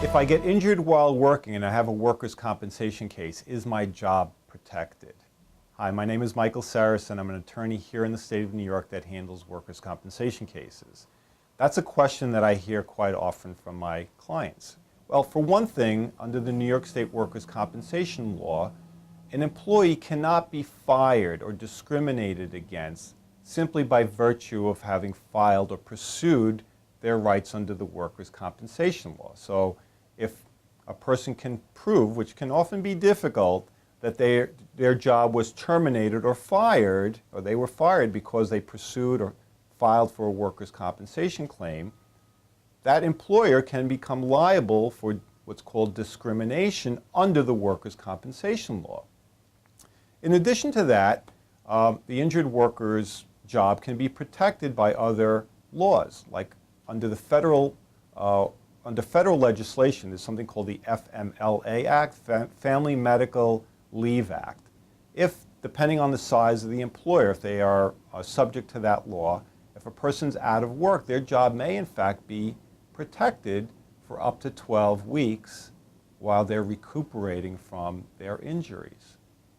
If I get injured while working and I have a workers' compensation case, is my job protected? Hi, my name is Pyrros Serres, and I'm an attorney here in the state of New York that handles workers' compensation cases. That's a question that I hear quite often from my clients. Well, for one thing, under the New York State workers' compensation law, an employee cannot be fired or discriminated against simply by virtue of having filed or pursued their rights under the workers' compensation law. So if a person can prove, which can often be difficult, that their job was terminated or fired, or they were fired because they pursued or filed for a workers' compensation claim, that employer can become liable for what's called discrimination under the workers' compensation law. In addition to that, the injured worker's job can be protected by other laws, like under federal legislation. There's something called the FMLA Act, Family Medical Leave Act. If, depending on the size of the employer, if they are subject to that law, if a person's out of work, their job may in fact be protected for up to 12 weeks while they're recuperating from their injuries.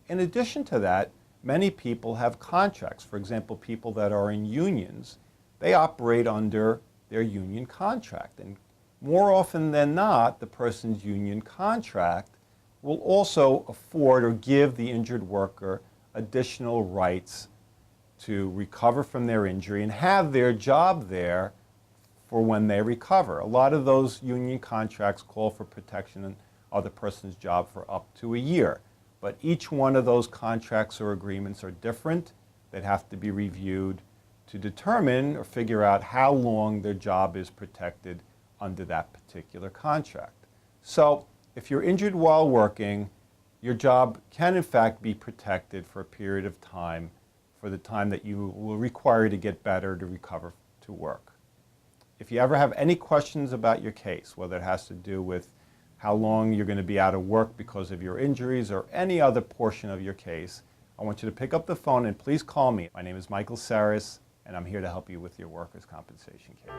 In addition to that, many people have contracts. For example, people that are in unions, they operate under their union contract. And more often than not, the person's union contract will also afford or give the injured worker additional rights to recover from their injury and have their job there for when they recover. A lot of those union contracts call for protection of the person's job for up to a year. But each one of those contracts or agreements are different. They'd have to be reviewed to determine or figure out how long their job is protected under that particular contract. So if you're injured while working, your job can in fact be protected for a period of time, for the time that you will require to get better to recover to work. If you ever have any questions about your case, whether it has to do with how long you're going to be out of work because of your injuries or any other portion of your case, I want you to pick up the phone and please call me. My name is Pyrros Serres, and I'm here to help you with your workers' compensation case.